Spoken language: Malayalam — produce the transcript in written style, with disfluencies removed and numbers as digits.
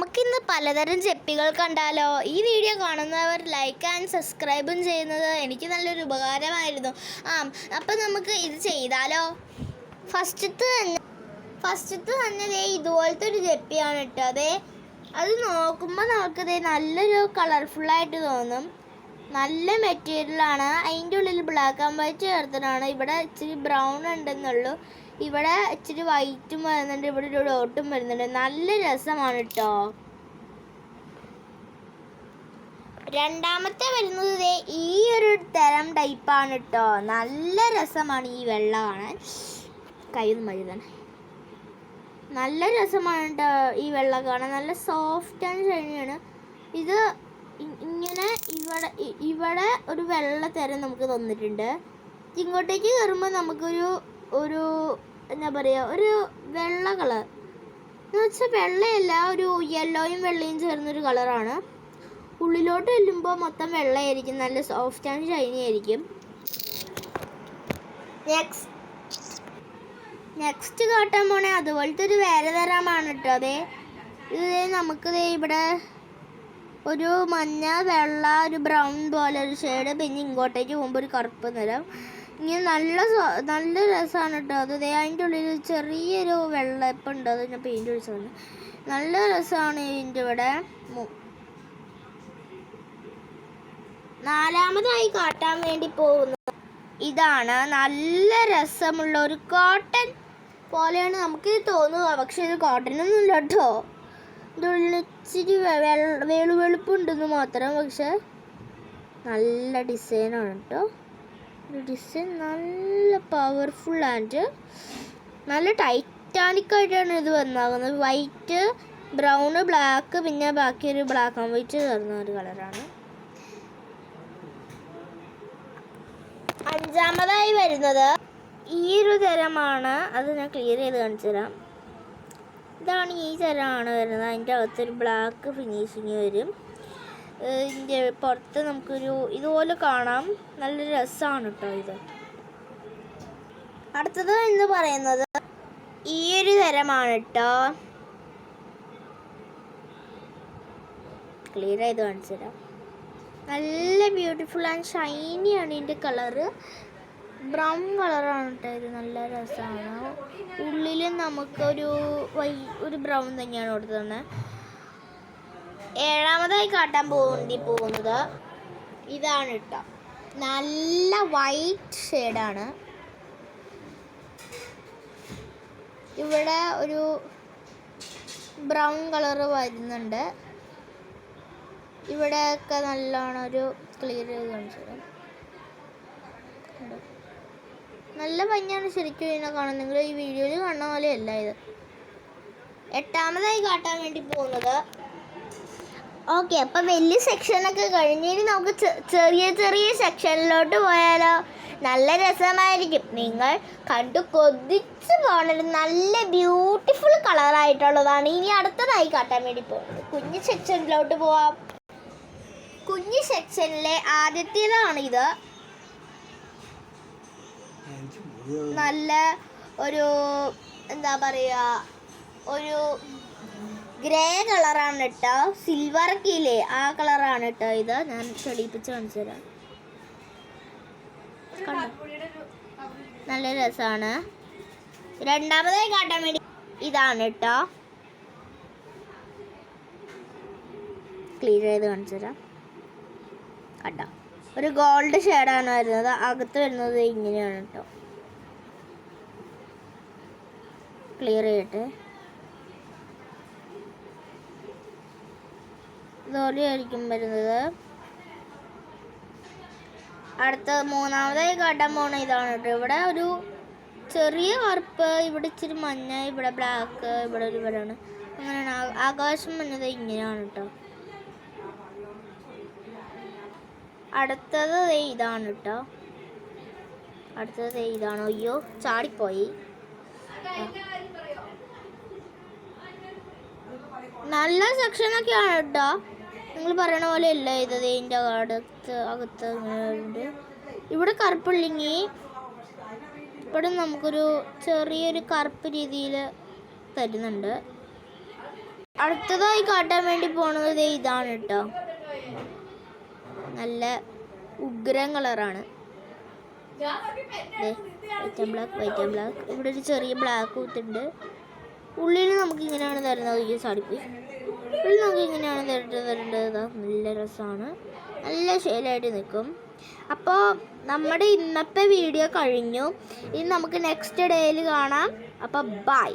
നമുക്കിന്ന് പലതരം ചെപ്പികൾ കണ്ടാലോ. ഈ വീഡിയോ കാണുന്നവർ ലൈക്ക് ആൻഡ് സബ്സ്ക്രൈബും ചെയ്യുന്നത് എനിക്ക് നല്ലൊരു ഉപകാരമായിരുന്നു. അപ്പം നമുക്ക് ഇത് ചെയ്താലോ. ഫസ്റ്റത്തെ തന്നെ ഇതുപോലത്തെ ഒരു ചെപ്പിയാണ് കേട്ടോ. അത് നോക്കുമ്പോൾ നമുക്കതേ നല്ലൊരു കളർഫുള്ളായിട്ട് തോന്നും. നല്ല മെറ്റീരിയലാണ്. അതിൻ്റെ ഉള്ളിൽ ബ്ലാക്ക് ആൻഡ് വൈറ്റ് ചേർത്തിട്ടാണ്. ഇവിടെ ഇച്ചിരി ബ്രൗൺ ഉണ്ടെന്നുള്ളൂ. ഇവിടെ ഇച്ചിരി വൈറ്റും വരുന്നുണ്ട്. ഇവിടെ ഒരു ഡോട്ടും വരുന്നുണ്ട്. നല്ല രസമാണ് കേട്ടോ. രണ്ടാമത്തെ വരുന്നത് ഈ ഒരു തരം ടൈപ്പാണ് കേട്ടോ. നല്ല രസമാണ് ഈ വെള്ള കാണാൻ. കയ്യൊന്നും മഴുകാൻ നല്ല രസമാണ് കേട്ടോ. ഈ വെള്ള കാണാൻ നല്ല സോഫ്റ്റ് ആൻഡ് ഷൈനിയാണ്. ഇത് ഇങ്ങനെ ഇവിടെ ഒരു വെള്ള തരം നമുക്ക് തന്നിട്ടുണ്ട്. ഇങ്ങോട്ടേക്ക് കയറുമ്പോൾ നമുക്കൊരു എന്താ പറയുക, ഒരു വെള്ള കളർ എന്ന് വെച്ചാൽ വെള്ളയല്ല, ഒരു യെല്ലോയും വെള്ളയും ചേർന്നൊരു കളറാണ്. ഉള്ളിലോട്ട് ചെല്ലുമ്പോൾ മൊത്തം വെള്ളയായിരിക്കും. നല്ല സോഫ്റ്റ് ആൻഡ് ഷൈനി ആയിരിക്കും. നെക്സ്റ്റ് കാട്ടാൻ പോണേ അതുപോലത്തെ ഒരു വേറെ തരമാണ് കേട്ടോ. ഇത് നമുക്കിത് ഇവിടെ ഒരു മഞ്ഞ, വെള്ള, ഒരു ബ്രൗൺ പോലെ ഒരു ഷെയ്ഡ്, പിന്നെ ഇങ്ങോട്ടേക്ക് പോകുമ്പോൾ ഒരു കറുപ്പ് നിറം. ഇങ്ങനെ നല്ല രസമാണ് കേട്ടോ. അതിൻ്റെ ഉള്ളിൽ ചെറിയൊരു വെള്ളപ്പം ഉണ്ട്. അത് ഞാൻ പെയിൻറ് ഒഴിച്ചത്. നല്ല രസമാണ് ഇതിൻ്റെ ഇവിടെ. നാലാമതായി കാട്ടാൻ വേണ്ടി പോകുന്നത് ഇതാണ്. നല്ല രസമുള്ള ഒരു കോട്ടൺ പോലെയാണ് നമുക്ക് തോന്നുക. പക്ഷെ ഇത് കോട്ടനൊന്നും ഇല്ല കേട്ടോ. ഇതിൻ്റെ ഇച്ചിരി വെളുപ്പുണ്ടെന്ന് മാത്രം. പക്ഷെ നല്ല ഡിസൈനാണ് കേട്ടോ. ഡിസൈൻ നല്ല പവർഫുൾ ആൻഡ് നല്ല ടൈറ്റാനിക്കായിട്ടാണ് ഇത് വന്നാകുന്നത്. വൈറ്റ്, ബ്രൗണ്, ബ്ലാക്ക്, പിന്നെ ബാക്കി ഒരു ബ്ലാക്ക് ആൻഡ് വൈറ്റ് ചേർന്ന ഒരു കളറാണ്. അഞ്ചാമതായി വരുന്നത് ഈ ഒരു തരമാണ്. അത് ഞാൻ ക്ലിയർ ചെയ്ത് കാണിച്ചു തരാം. ഇതാണ് ഈ തരമാണ് വരുന്നത്. അതിൻ്റെ അകത്തൊരു ബ്ലാക്ക് ഫിനിഷിങ് വരും. ഇതിൻ്റെ പുറത്ത് നമുക്കൊരു ഇതുപോലെ കാണാം. നല്ല രസമാണ് കേട്ടോ ഇത്. അടുത്തത് എന്ന് പറയുന്നത് ഈ ഒരു തരമാണ് കേട്ടോ. ക്ലിയർ ചെയ്ത് കാണിച്ചു തരാം. നല്ല ബ്യൂട്ടിഫുൾ ആൻഡ് ഷൈനിയാണ് ഇതിൻ്റെ കളറ്. ബ്രൗൺ കളറാണ് കേട്ടോ ഇത്. നല്ല രസമാണ്. ഉള്ളിൽ നമുക്കൊരു ബ്രൗൺ തന്നെയാണ് കൊടുത്തത്. ഏഴാമതായി കാട്ടാൻ പോകുന്നത് ഇതാണ് കേട്ടോ. നല്ല വൈറ്റ് ഷെയ്ഡാണ്. ഇവിടെ ഒരു ബ്രൗൺ കളറ് വരുന്നുണ്ട്. ഇവിടെയൊക്കെ നല്ലോണം ഒരു ക്ലിയർ ചെയ്ത് കാണിച്ചത്. നല്ല ഭംഗിയാണ് ശരിക്കും ഇതിനെ കാണാൻ. നിങ്ങൾ ഈ വീഡിയോയിൽ കാണുന്ന പോലെയല്ല ഇത്. എട്ടാമതായി കാട്ടാൻ വേണ്ടി പോകുന്നത് ഓക്കെ. അപ്പം വലിയ സെക്ഷനൊക്കെ കഴിഞ്ഞിട്ട് നമുക്ക് ചെറിയ ചെറിയ സെക്ഷനിലോട്ട് പോയാലോ. നല്ല രസമായിരിക്കും. നിങ്ങൾ കണ്ടു കൊതിച്ച് പോകണത്. നല്ല ബ്യൂട്ടിഫുൾ കളറായിട്ടുള്ളതാണ്. ഇനി അടുത്തതായി കാട്ടാൻ വേണ്ടി പോകുന്നത് കുഞ്ഞു സെക്ഷനിലോട്ട് പോവാം. കുഞ്ഞു സെക്ഷനിലെ ആദ്യത്തേതാണ് ഇത്. നല്ല ഒരു എന്താ പറയുക, ഒരു ഗ്രേ കളറാണ് കേട്ടോ. സിൽവർ കീലേ ആ കളറാണ് കേട്ടോ ഇത്. ഞാൻ തെളിയിപ്പിച്ച് കാണിച്ചു തരാം. നല്ല രസമാണ്. രണ്ടാമതായി കാട്ടാൻ വേണ്ടി ഇതാണ് കേട്ടോ. ക്ലിയർ ചെയ്ത് കാണിച്ചു തരാം. കണ്ടോ, ഒരു ഗോൾഡ് ഷെയ്ഡാണ് വരുന്നത്. അകത്ത് വരുന്നത് ഇങ്ങനെയാണ് കേട്ടോ. ക്ലിയർ ചെയ്യട്ടെ. ഇതുപോലെയായിരിക്കും വരുന്നത്. അടുത്ത മൂന്നാമതായി കാട്ടാൻ പോണ ഇതാണ് കേട്ടോ. ഇവിടെ ഒരു ചെറിയ കറുപ്പ്, ഇവിടെ ഇച്ചിരി മഞ്ഞ, ഇവിടെ ബ്ലാക്ക്, ഇവിടെ ഒരു ഇവിടെയാണ്. അങ്ങനെയാണ്. ആകാശം വന്നത് ഇങ്ങനെയാണ് കേട്ടോ. അടുത്തത് ഇതാണ് കേട്ടോ. അടുത്തത് ഇതാണ്. അയ്യോ ചാടിപ്പോയി. നല്ല സെക്ഷനൊക്കെയാണ് കേട്ടോ. നിങ്ങൾ പറയണ പോലെ അല്ല ഇത്. ഇതിൻ്റെ അകത്ത് ഇങ്ങനെ ഇവിടെ കറുപ്പില്ലെങ്കിൽ ഇവിടെ നമുക്കൊരു ചെറിയൊരു കറുപ്പ് രീതിയിൽ തരുന്നുണ്ട്. അടുത്തതായി കാട്ടാൻ വേണ്ടി പോണത് ഇതാണ് കേട്ടോ. നല്ല ഉഗ്രം കളറാണ്. White and black. ഇവിടെ ഒരു ചെറിയ ബ്ലാക്ക് കുത്തുണ്ട്. ഉള്ളിൽ നമുക്ക് ഇങ്ങനെയാണ് തരുന്നത്. സാടിപ്പോയി. ഉള്ളിൽ നമുക്ക് ഇങ്ങനെയാണ് തരേണ്ടത്. നല്ല രസമാണ്. നല്ല ഷെയിലായിട്ട് നിൽക്കും. അപ്പോൾ നമ്മുടെ ഇന്നത്തെ വീഡിയോ കഴിഞ്ഞു. ഇനി നമുക്ക് നെക്സ്റ്റ് ഡേയിൽ കാണാം. അപ്പോൾ ബൈ.